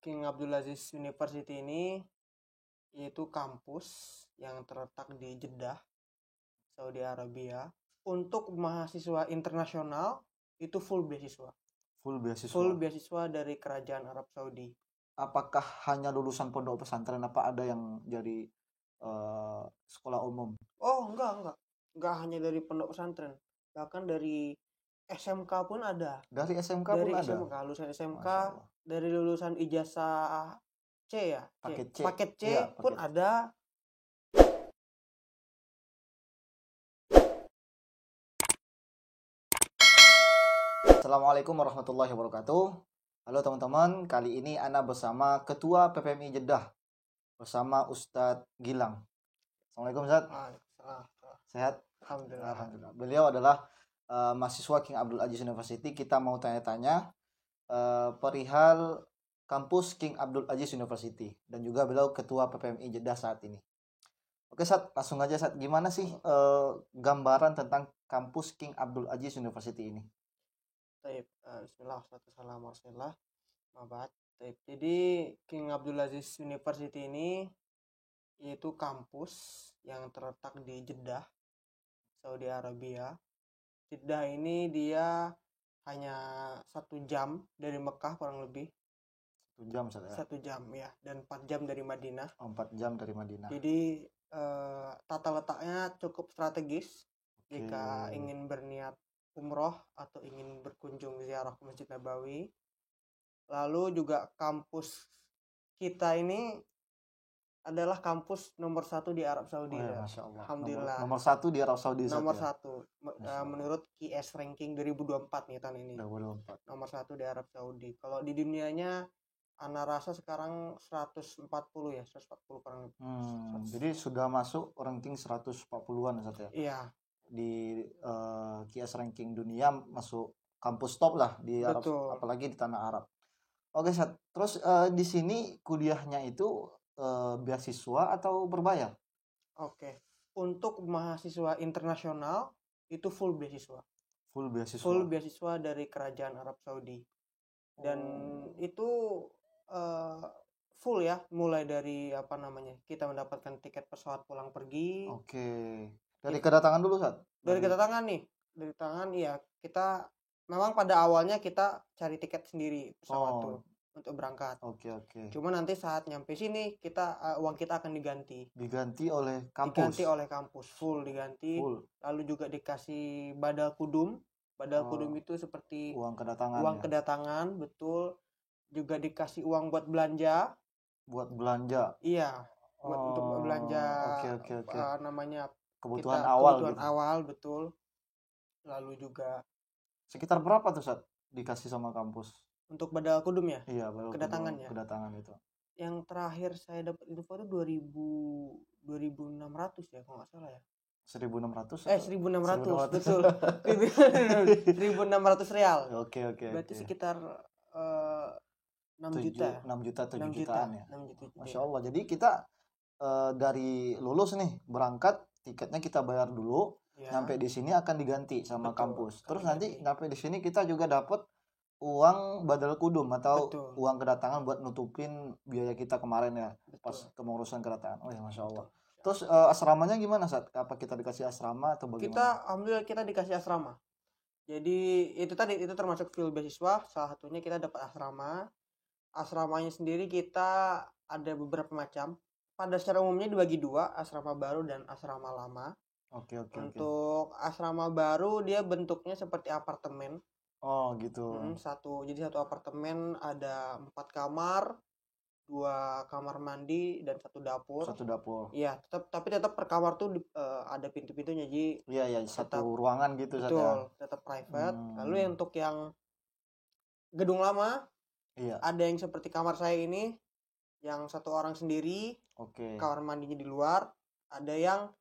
King Abdulaziz University ini yaitu kampus yang terletak di Jeddah, Saudi Arabia. Untuk mahasiswa internasional itu full beasiswa. Full beasiswa dari kerajaan Arab Saudi. Apakah hanya lulusan pondok pesantren, apa ada yang jadi sekolah umum? Oh, enggak. Enggak hanya dari pondok pesantren. Bahkan dari SMK pun ada. Dari SMK Dari pun ada. SMK, lulusan SMK, dari lulusan ijazah C ya, paket C ya, pun ada. Assalamualaikum warahmatullahi wabarakatuh. Halo teman-teman, kali ini Ana bersama Ketua PPMI Jeddah bersama Ustadz Gilang. Assalamualaikum Ustadz. Sehat? Alhamdulillah. Beliau adalah mahasiswa King Abdul Aziz University. Kita mau tanya-tanya perihal kampus King Abdul Aziz University, dan juga beliau Ketua PPMI Jeddah saat ini. Oke Ustadz, langsung aja Ustadz, gimana sih gambaran tentang kampus King Abdul Aziz University ini? Bismillah, wassalamualaikum warahmatullahi wabarakatuh. Jadi King Abdulaziz University ini yaitu kampus yang terletak di Jeddah, Saudi Arabia. Jeddah ini dia hanya 1 jam dari Mekah kurang lebih. 1 jam saja. 1 jam ya, dan 4 jam dari Madinah. 4 jam dari Madinah. Jadi tata letaknya cukup strategis. Jika ingin berniat umroh atau ingin berkunjung ziarah ke Masjid Nabawi. Lalu juga kampus kita ini adalah kampus nomor 1 di Arab Saudi. Masya Allah. Alhamdulillah. Nomor 1 di Arab Saudi. Nomor 1 menurut QS ranking 2024 nih tahun ini. 2024. Nomor 1 di Arab Saudi. Kalau di dunianya Ana rasa sekarang 140 ya, 140 kurang lebih. Jadi sudah masuk ranking 140-an Ustaz ya. Iya. Di QS ranking dunia masuk kampus top lah di Arab, apalagi di tanah Arab. Oke Ustaz. Terus di sini kuliahnya itu beasiswa atau berbayar? Oke. Untuk mahasiswa internasional itu full beasiswa. Full beasiswa dari kerajaan Arab Saudi. Dan itu full ya, mulai dari kita mendapatkan tiket pesawat pulang pergi. Oke. Dari kedatangan dulu Ustaz? Dari kedatangan nih. Dari tangan iya, kita memang pada awalnya kita cari tiket sendiri pesawat tuh untuk berangkat. Oke. Cuma nanti saat nyampe sini uang kita akan diganti. Diganti oleh kampus. Full diganti. Lalu juga dikasih badal kudum. Badal kudum itu seperti uang kedatangan. Kedatangan, betul. Juga dikasih uang buat belanja. Iya. Untuk belanja. Oke. Namanya kebutuhan awal, betul. Lalu juga sekitar berapa tuh Ustaz dikasih sama kampus? Untuk badal kudum ya? Iya, badal kedatangannya. Kedatangan itu. Yang terakhir saya dapat info itu 2.600 ya kalau nggak salah ya. 1.600? 1.600 betul. 1.600 real. Oke. Berarti sekitar 6 juta. 6 juta, 7 jutaan ya. 6 juta. Masya Allah. Jadi kita dari lulus nih berangkat, tiketnya kita bayar dulu. Ya. Sampai di sini akan diganti sama kampus. Terus nanti sampai di sini kita juga dapat uang badal kudum atau uang kedatangan buat nutupin biaya kita kemarin ya. Pas kepengurusan kedatangan. Oh ya, Masya Allah. Terus asramanya gimana Sat? Apa kita dikasih asrama atau bagaimana? Alhamdulillah kita dikasih asrama. Jadi itu termasuk full beasiswa. Salah satunya kita dapat asrama. Asramanya sendiri kita ada beberapa macam. Pada secara umumnya dibagi 2, asrama baru dan asrama lama. Oke. Untuk asrama baru dia bentuknya seperti apartemen. Oh gitu. Jadi satu apartemen ada 4 kamar, 2 kamar mandi dan 1 dapur. Iya, tapi tetap per kamar tuh ada pintu-pintunya, jadi iya satu ruangan gitu. Betul, tetap private. Lalu untuk yang gedung lama, ada yang seperti kamar saya ini, yang 1 orang sendiri. Oke. Kamar mandinya di luar. Ada yang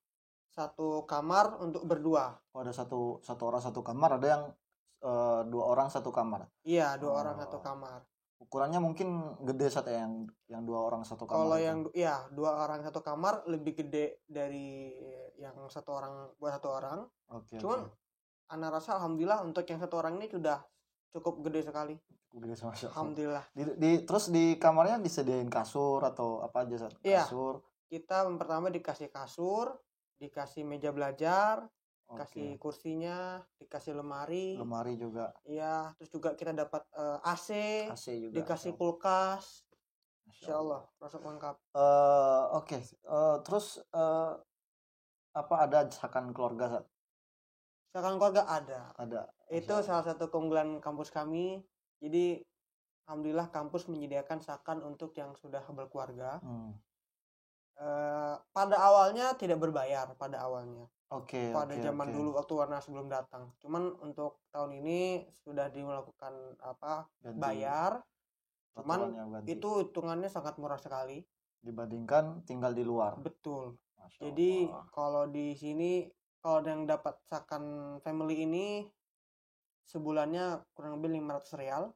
1 kamar untuk berdua. Ada satu orang 1 kamar, ada yang 2 orang 1 kamar. Iya, 2 orang 1 kamar. Ukurannya mungkin gede saat yang 2 orang 1 kamar. Kalau yang 2 orang 1 kamar lebih gede dari yang 1 orang buat 1 orang. Oke. Cuman Ana rasa alhamdulillah untuk yang 1 orang ini sudah cukup gede sekali. Gede sama Masya Allah. Alhamdulillah. Terus di kamarnya disediain kasur atau apa aja, Sat? Iya. Kasur. Kita pertama dikasih kasur, dikasih meja belajar, dikasih kursinya, dikasih lemari. Lemari juga. Iya, terus juga kita dapat AC juga, dikasih kulkas. Insya Allah, masuk lengkap. Oke. Terus apa ada desakan keluarga, Sat? Desakan keluarga ada. Itu Masya salah satu keunggulan kampus kami. Jadi alhamdulillah kampus menyediakan desakan untuk yang sudah berkeluarga. Pada awalnya tidak berbayar pada awalnya. Pada zaman dulu waktu Warna sebelum datang. Cuman untuk tahun ini sudah dilakukan bayar. Cuman itu hitungannya sangat murah sekali dibandingkan tinggal di luar. Betul. Jadi kalau di sini kalau yang dapat desakan family ini sebulannya kurang lebih 500 real.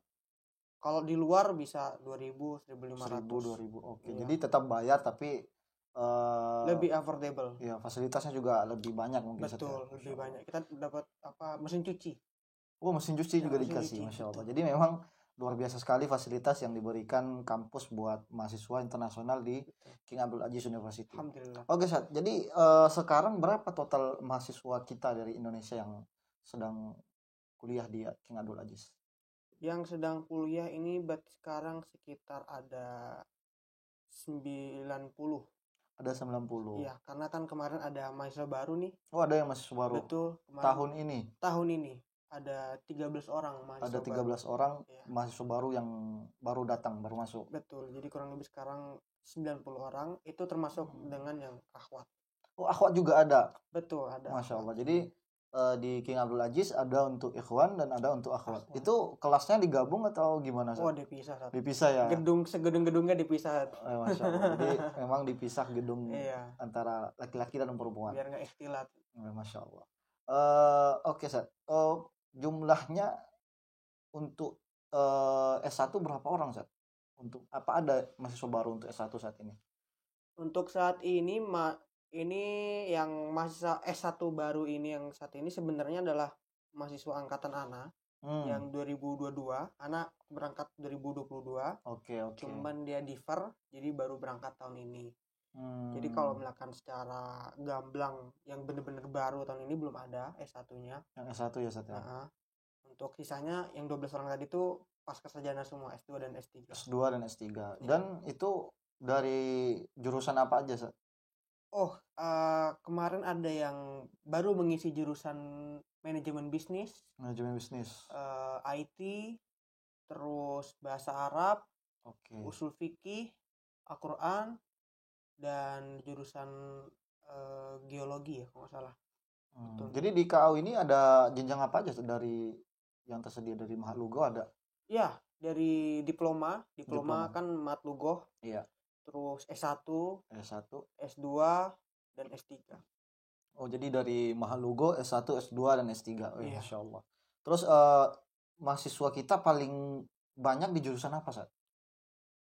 Kalau di luar bisa 2000, 1500. 2000. Oke. Iya. Jadi tetap bayar tapi lebih affordable. Iya, fasilitasnya juga lebih banyak mungkin. Betul, lebih banyak. Kita dapat mesin cuci. Mesin cuci juga dikasih, Masya Allah. Jadi memang luar biasa sekali fasilitas yang diberikan kampus buat mahasiswa internasional di King Abdul Aziz University. Alhamdulillah. Oke, Sat. Jadi sekarang berapa total mahasiswa kita dari Indonesia yang sedang kuliah di King Abdul Aziz? Yang sedang kuliah ini sekarang sekitar ada 90. Ada 90. Iya, karena kan kemarin ada mahasiswa baru nih. Oh, ada yang mahasiswa baru. Betul. Tahun ini. Tahun ini ada 13 orang mahasiswa. Ada 13 baru. Orang mahasiswa baru yang baru datang, baru masuk. Betul. Jadi kurang lebih sekarang 90 orang itu termasuk dengan yang akhwat. Oh, akhwat juga ada. Betul, ada. Masya Allah. Jadi di King Abdul Aziz ada untuk ikhwan dan ada untuk akhwat. Itu kelasnya digabung atau gimana? Oh, dipisah. Dipisah ya. Segedung-gedungnya dipisah. Masya Allah. Jadi memang dipisah gedung antara laki-laki dan perempuan. Biar nggak ikhtilat. Masya Allah. Oke, Sat. Jumlahnya untuk S1 berapa orang, Sat? Untuk apa ada mahasiswa baru untuk S1 saat ini? Untuk saat ini ini yang mahasiswa S1 baru ini yang saat ini sebenarnya adalah mahasiswa angkatan Ana yang 2022. Ana berangkat 2022. Oke. Cuman dia defer, jadi baru berangkat tahun ini. Jadi kalau misalkan secara gamblang yang benar-benar baru tahun ini belum ada S1-nya. Yang S1 ya, Sat ya. Untuk sisanya yang 12 orang tadi itu pasca sarjana semua, S2 dan S3. S2 dan S3. Dan itu dari jurusan apa aja, Sat? Kemarin ada yang baru mengisi jurusan manajemen bisnis, IT, terus bahasa Arab, usul fikih, Al-Quran, dan jurusan geologi ya kalau nggak salah. Jadi di KAU ini ada jenjang apa aja dari yang tersedia dari Mahat Lugo ada? Iya, dari diploma kan Mahat Lugo. Iya. Terus S1, S2, dan S3. Oh, jadi dari Mahalugo S1, S2, dan S3. Oh, iya. Masya Allah. Terus mahasiswa kita paling banyak di jurusan apa, Sat?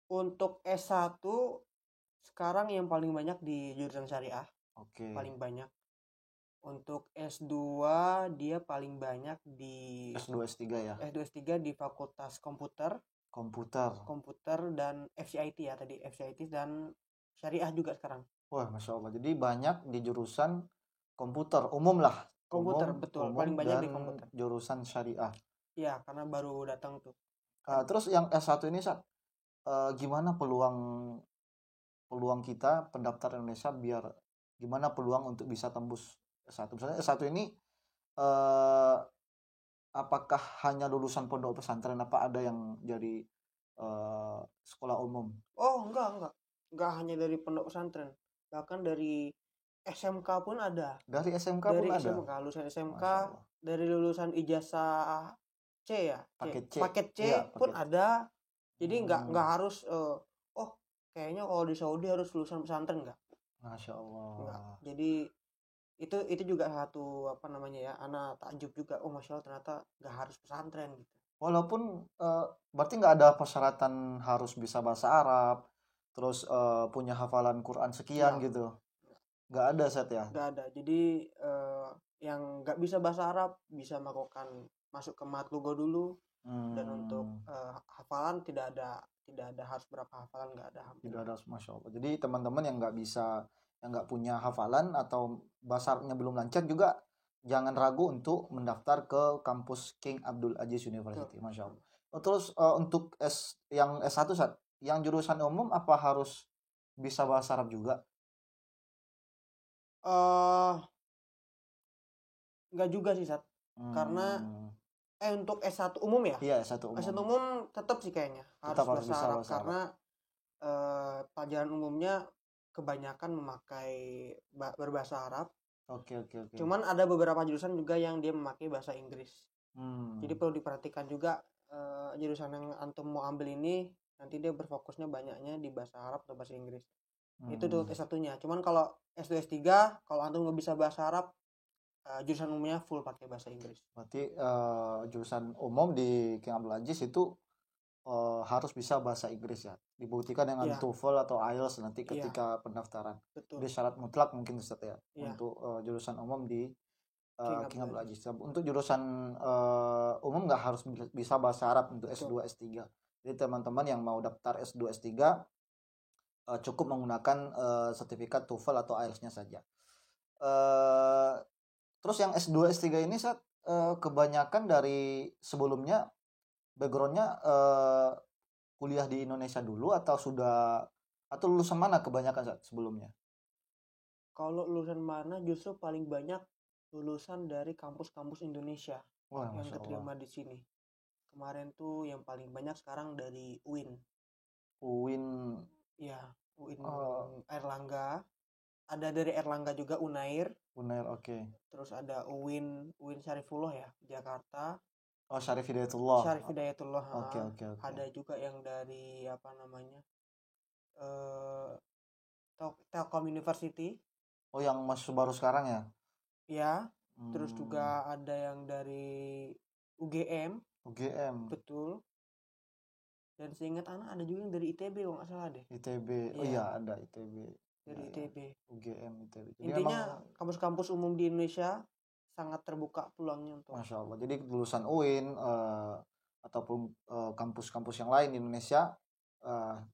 Untuk S1 sekarang yang paling banyak di jurusan syariah. Paling banyak. Untuk S2 dia paling banyak di S2, S3 ya. S2, S3 di Fakultas Komputer dan FCIT ya tadi, FCIT dan syariah juga sekarang. Wah, Masya Allah. Jadi banyak di jurusan komputer umum lah. Betul. Paling banyak di komputer. Jurusan syariah. Iya, karena baru datang tuh. Terus yang S1 ini, Sat, gimana peluang kita pendaftar Indonesia gimana peluang untuk bisa tembus S1? Misalnya S1 ini apakah hanya lulusan pondok pesantren, apa ada yang jadi sekolah umum? Oh, enggak hanya dari pondok pesantren, bahkan dari SMK pun ada. Dari SMK pun ada. Lulusan SMK, dari lulusan ijazah C ya, paket C pun ada. Jadi enggak harus kayaknya kalau di Saudi harus lulusan pesantren enggak. Masya Allah. Enggak. Jadi itu juga satu anak takjub juga, Masya Allah ternyata nggak harus pesantren gitu. Walaupun berarti nggak ada persyaratan harus bisa bahasa Arab, terus punya hafalan Quran sekian gitu, nggak ada, Sat ya? Nggak ada. Jadi yang nggak bisa bahasa Arab bisa masuk ke Mahat Lugo dulu, Dan untuk hafalan tidak ada harus berapa hafalan, nggak ada hampir. Tidak ada, Masya Allah. Jadi teman-teman yang nggak punya hafalan atau bahasa Arabnya belum lancar juga jangan ragu untuk mendaftar ke kampus King Abdul Aziz University. Betul. Masya Allah. Terus untuk yang S1 Sat, yang jurusan umum apa harus bisa bahasa Arab juga? Nggak juga sih, Sat. Karena untuk S1 umum ya? Iya, S1 umum. S1 umum tetap sih kayaknya harus Tetap bahasa bisa Arab, bahasa karena pelajaran umumnya kebanyakan memakai berbahasa Arab. Oke. Cuman ada beberapa jurusan juga yang dia memakai bahasa Inggris. Jadi perlu diperhatikan juga jurusan yang antum mau ambil ini nanti dia berfokusnya banyaknya di bahasa Arab atau bahasa Inggris. Itu untuk S1-nya. Cuman kalau S2 S3 kalau antum nggak bisa bahasa Arab, jurusan umumnya full pakai bahasa Inggris. Berarti jurusan umum di King Abdul Aziz itu harus bisa bahasa Inggris ya. Dibuktikan dengan TOEFL atau IELTS nanti ketika pendaftaran. Betul. Jadi syarat mutlak mungkin Ustaz ya. Iya. Untuk jurusan umum di King Abdul Aziz. Aziz. Untuk jurusan umum nggak harus bisa bahasa Arab untuk S2 S3. Jadi teman-teman yang mau daftar S2 S3 cukup menggunakan sertifikat TOEFL atau IELTS-nya saja. Terus yang S2 S3 ini saat kebanyakan dari sebelumnya backgroundnya kuliah di Indonesia dulu atau lulusan mana kebanyakan saat sebelumnya? Kalau lulusan mana justru paling banyak lulusan dari kampus-kampus Indonesia. Wah, yang keterima di sini. Kemarin tuh yang paling banyak sekarang dari UIN. Ya, UIN Erlangga. Ada dari Erlangga juga Unair, oke. Terus ada UIN Syarifullah ya, Jakarta. Oh, Syarif Hidayatullah. Oke. Ada juga yang dari apa namanya? Telkom University. Oh, yang masuk baru sekarang ya? Ya. Terus juga ada yang dari UGM. Betul. Dan seingat anak ada juga yang dari ITB kalau nggak salah deh. ITB. Oh iya, ada ITB. Dari ITB. UGM, ITB. Jadi intinya kampus-kampus umum di Indonesia sangat terbuka peluangnya untuk. Masya Allah. Jadi lulusan UIN ataupun kampus-kampus yang lain di Indonesia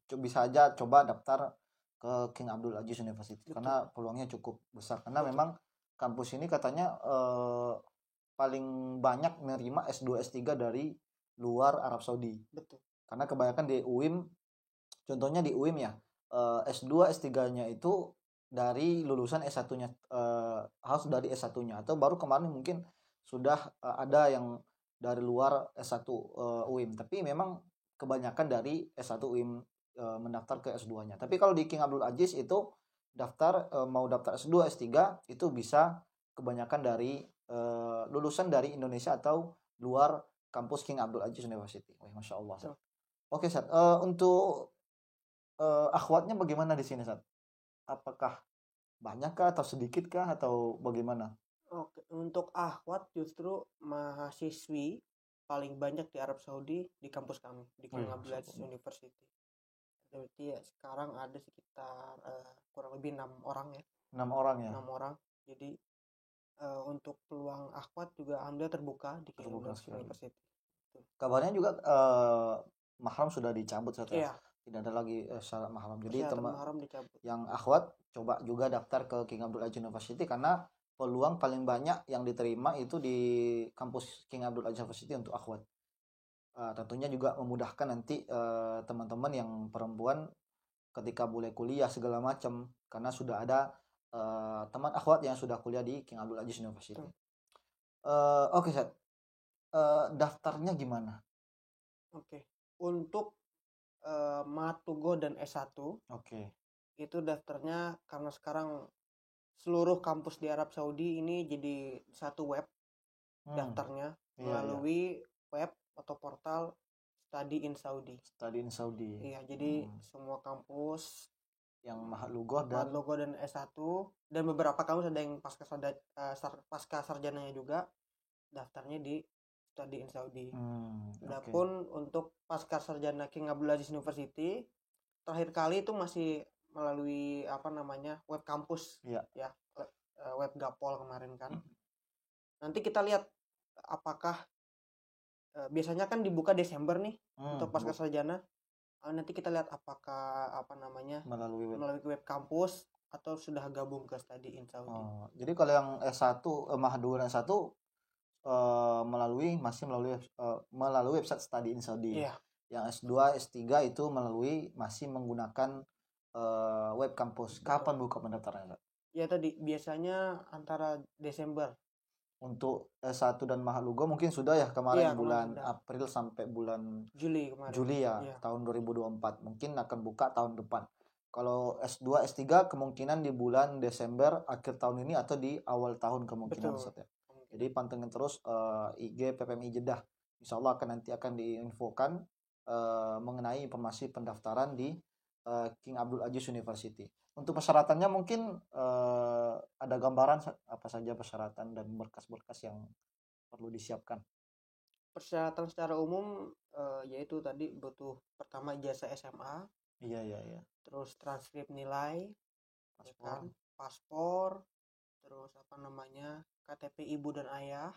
bisa aja coba daftar ke King Abdul Aziz University. Betul. Karena peluangnya cukup besar. Karena memang kampus ini katanya paling banyak menerima S2 S3 dari luar Arab Saudi. Betul. Karena kebanyakan di UIM, contohnya di UIM ya, S2 S3-nya itu dari lulusan S1-nya, harus dari S1-nya, atau baru kemarin mungkin sudah ada yang dari luar S1 UIM, tapi memang kebanyakan dari S1 UIM mendaftar ke S2-nya. Tapi kalau di King Abdul Aziz itu mau daftar S2 S3 itu bisa kebanyakan dari lulusan dari Indonesia atau luar kampus King Abdul Aziz University. Masya Allah. Oke, Sat. Untuk akhwatnya bagaimana di sini, Sat? Apakah banyakkah atau sedikitkah atau bagaimana? Oke, untuk akhwat justru mahasiswi paling banyak di Arab Saudi di kampus kami di King Abdul Aziz University. Berarti ya sekarang ada sekitar kurang lebih 6 orang ya. 6 orang ya. 6 orang. Jadi untuk peluang akhwat juga alhamdulillah terbuka di King Abdul Aziz University. Kabarnya juga mahram sudah dicabut saat ya. Tidak ada lagi syarat mahram. Jadi mahram dicabut. Yang akhwat coba juga daftar ke King Abdul Aziz University karena peluang paling banyak yang diterima itu di kampus King Abdul Aziz University untuk akhwat. Tentunya juga memudahkan nanti teman-teman yang perempuan ketika boleh kuliah segala macam karena sudah ada teman akhwat yang sudah kuliah di King Abdul Aziz University. Oke, Seth. Daftarnya gimana? Oke. Untuk Matugo dan S1. Itu daftarnya karena sekarang seluruh kampus di Arab Saudi ini jadi satu web daftarnya melalui web atau portal Study in Saudi. Iya, jadi semua kampus yang Mahatlugoh dan S1 dan beberapa kampus ada yang pasca sarjananya juga daftarnya di Study in Saudi. Adapun untuk pasca sarjana King Abdul Aziz University terakhir kali itu masih melalui web kampus ya, web Gapol kemarin kan. Nanti kita lihat apakah biasanya kan dibuka Desember nih untuk pasca Bu. sarjana. Nanti kita lihat apakah Melalui melalui web kampus atau sudah gabung ke Study in Saudi. Jadi kalau yang S1 Mahadura S1 melalui website Study in Saudi. Iya. Yang S2 S3 itu masih menggunakan web kampus. Kapan buka pendaftarannya? Ya tadi biasanya antara Desember. Untuk S1 dan Mahalugo mungkin sudah ya kemarin bulan sudah. April sampai bulan Juli kemarin. Juli ya, tahun 2024. Mungkin akan buka tahun depan. Kalau S2 S3 kemungkinan di bulan Desember akhir tahun ini atau di awal tahun kemungkinan. Betul. Jadi pantengin terus IG PPMI Jeddah. Insya Allah nanti akan diinfokan mengenai informasi pendaftaran di King Abdul Aziz University. Untuk persyaratannya mungkin ada gambaran apa saja persyaratan dan berkas-berkas yang perlu disiapkan. Persyaratan secara umum yaitu tadi butuh pertama ijazah SMA. Iya. Terus transkrip nilai, paspor, terus KTP ibu dan ayah.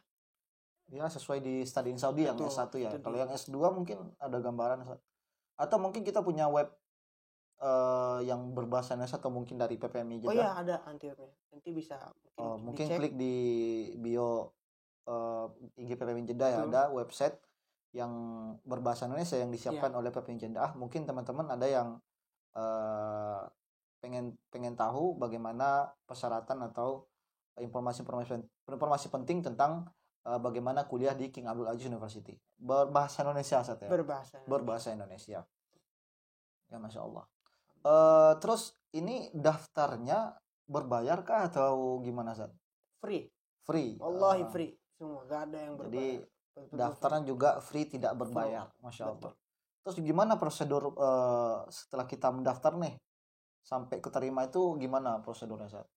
Ya sesuai di Study in Saudi yang S1 ya. Kalau yang S2 mungkin ada gambaran atau mungkin kita punya web yang berbahasa Indonesia atau mungkin dari PPMI Jeddah. Oh iya ada nanti bisa mungkin klik di bio IG PPMI Jeddah ya, ada website yang berbahasa Indonesia yang disiapkan oleh PPMI Jeddah. Mungkin teman-teman ada yang pengen tahu bagaimana persyaratan atau informasi penting tentang bagaimana kuliah di King Abdul Aziz University berbahasa Indonesia saat ya. Berbahasa Indonesia. Ya Masya Allah. Terus ini daftarnya berbayar kah atau gimana Zat? Free. Wallahi free semua, gak ada yang berbayar. Jadi daftarnya juga free, tidak berbayar. Masya Allah. Terus gimana prosedur setelah kita mendaftar nih sampai keterima itu gimana prosedurnya Zat?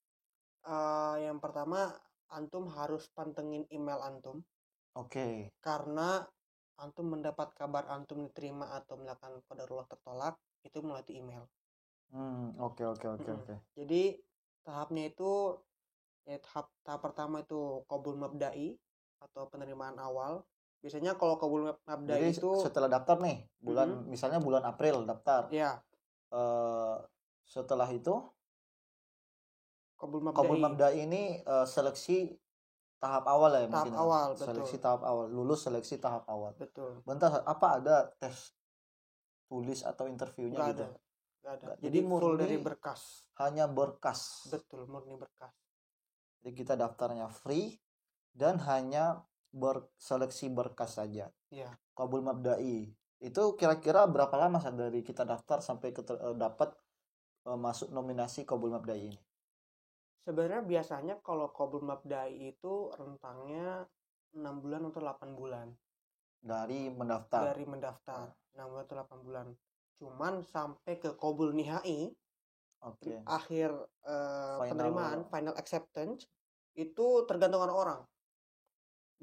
Yang pertama antum harus pantengin email antum. Oke. Karena antum mendapat kabar antum diterima atau melakukan qadarullah tertolak itu melalui email. Oke. Jadi tahapnya itu tahap pertama itu qabul mabda'i atau penerimaan awal. Biasanya kalau qabul mabda'i itu setelah daftar nih misalnya bulan April daftar. Iya. Setelah itu qabul mabda'i ini seleksi tahap awal ya, tahap awal, seleksi tahap awal, lulus seleksi tahap awal. Betul. Bentar, apa ada tes tulis atau interviewnya? Gak gitu? Ada. Jadi full dari berkas. Hanya berkas. Betul, murni berkas. Jadi kita daftarnya free dan hanya seleksi berkas saja. Iya. Qabul mabda'i itu kira-kira berapa lama dari kita daftar sampai dapat masuk nominasi qabul mabda'i ini? Sebenarnya biasanya kalau qabul mabda'i itu rentangnya 6 bulan atau 8 bulan. Dari mendaftar. 6 bulan atau 8 bulan. Cuman sampai ke qabul nihai, akhir penerimaan, final acceptance, itu tergantung orang.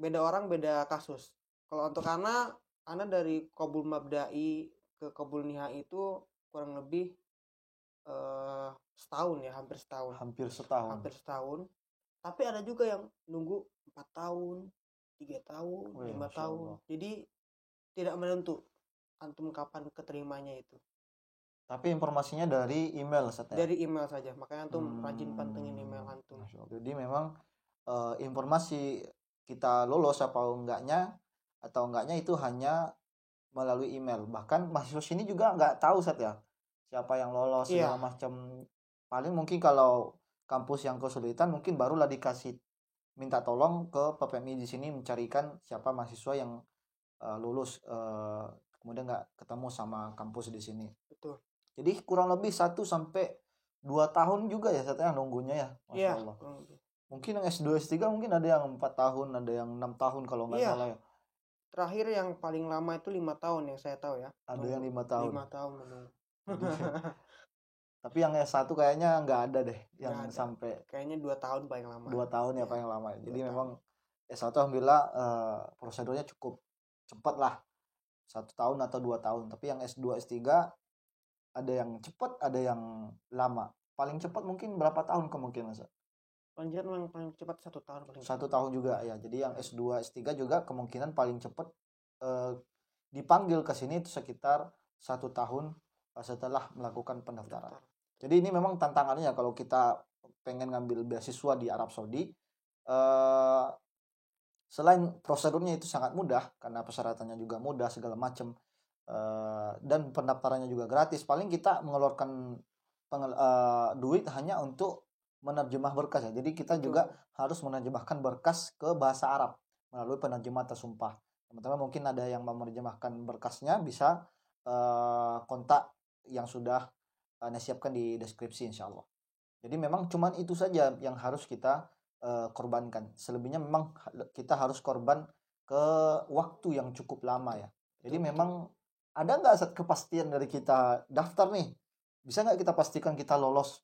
Beda orang, beda kasus. Kalau untuk Ana dari qabul mabda'i ke qabul nihai itu kurang lebih setahun ya, hampir setahun. Tapi ada juga yang nunggu 4 tahun, 3 tahun, 5 tahun. Jadi tidak menentu antum kapan keterimanya itu. Tapi informasinya dari email saja. Dari email saja, makanya antum rajin pantengin email antum. Jadi memang informasi kita lolos atau enggaknya itu hanya melalui email. Bahkan mahasiswa sini juga nggak tahu ya siapa yang lolos segala macam. Paling mungkin kalau kampus yang kesulitan mungkin barulah dikasih minta tolong ke PPMI di sini mencarikan siapa mahasiswa yang lulus kemudian nggak ketemu sama kampus di sini. Betul. Jadi kurang lebih 1 sampai 2 tahun juga ya yang nunggunya ya. Masya Allah. Mungkin yang S2 S3 mungkin ada yang 4 tahun, ada yang 6 tahun kalau nggak salah ya. Terakhir yang paling lama itu 5 tahun yang saya tahu ya. Ada yang 5 tahun. 5 tahun menunggu. Tapi yang S1 kayaknya nggak ada deh yang sampai. Kayaknya 2 tahun paling lama. 2 tahun ya paling lama. Jadi memang S1 alhamdulillah prosedurnya cukup cepat lah. 1 tahun atau 2 tahun. Tapi yang S2 S3 ada yang cepat, ada yang lama. Paling cepat mungkin berapa tahun kemungkinan? Paling cepat 1 tahun. 1 tahun juga ya. Jadi yang S2 S3 juga kemungkinan paling cepat dipanggil ke sini itu sekitar 1 tahun setelah melakukan pendaftaran. Jadi ini memang tantangannya kalau kita pengen ngambil beasiswa di Arab Saudi. Selain prosedurnya itu sangat mudah karena persyaratannya juga mudah segala macam, dan pendaftarannya juga gratis. Paling kita mengeluarkan duit hanya untuk menerjemah berkas ya. Jadi kita juga harus menerjemahkan berkas ke bahasa Arab melalui penerjemah tersumpah. Teman-teman mungkin ada yang mau menerjemahkan berkasnya, bisa kontak yang sudah Anda siapkan di deskripsi insya Allah. Jadi memang cuman itu saja yang harus kita korbankan. Selebihnya memang kita harus korban ke waktu yang cukup lama ya. Jadi memang ada nggak kepastian dari kita daftar nih, bisa nggak kita pastikan kita lolos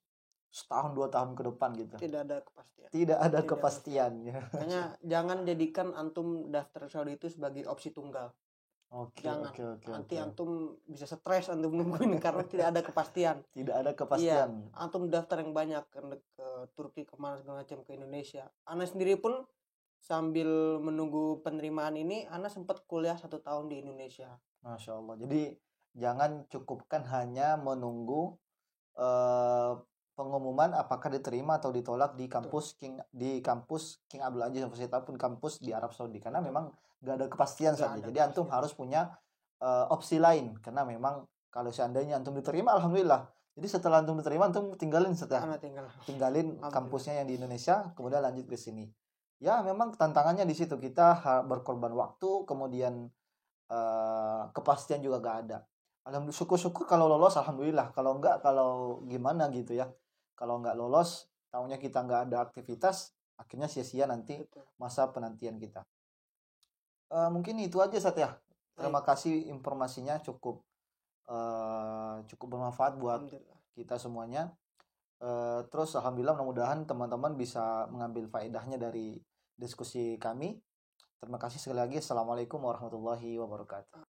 setahun 2 tahun ke depan gitu? Tidak ada kepastian. Tidak ada kepastian. Makanya jangan jadikan antum daftar Saudi itu sebagai opsi tunggal. Jangan. Nanti antum bisa stres antum nungguin karena tidak ada kepastian. Tidak ada kepastian. Iya, antum daftar yang banyak ke Turki, kemana segala macam, ke Indonesia. Ana sendiri pun sambil menunggu penerimaan ini, Ana sempat kuliah 1 tahun di Indonesia. Masya Allah. Jadi jangan cukupkan hanya menunggu pengumuman apakah diterima atau ditolak di kampus King Abdul Aziz University ataupun kampus di Arab Saudi, karena memang gak ada kepastian saja. Jadi antum harus punya opsi lain, karena memang kalau seandainya antum diterima alhamdulillah. Jadi setelah antum diterima antum tinggalin kampusnya yang di Indonesia, kemudian lanjut ke sini. Ya memang tantangannya di situ, kita berkorban waktu, kemudian kepastian juga gak ada. Alhamdulillah, syukur-syukur kalau lolos alhamdulillah, kalau enggak, kalau gimana gitu ya. Kalau nggak lolos, taunya kita nggak ada aktivitas, akhirnya sia-sia nanti masa penantian kita. Mungkin itu aja Satya. Terima kasih, informasinya cukup bermanfaat buat kita semuanya. Terus alhamdulillah, mudah-mudahan teman-teman bisa mengambil faedahnya dari diskusi kami. Terima kasih sekali lagi. Assalamualaikum warahmatullahi wabarakatuh.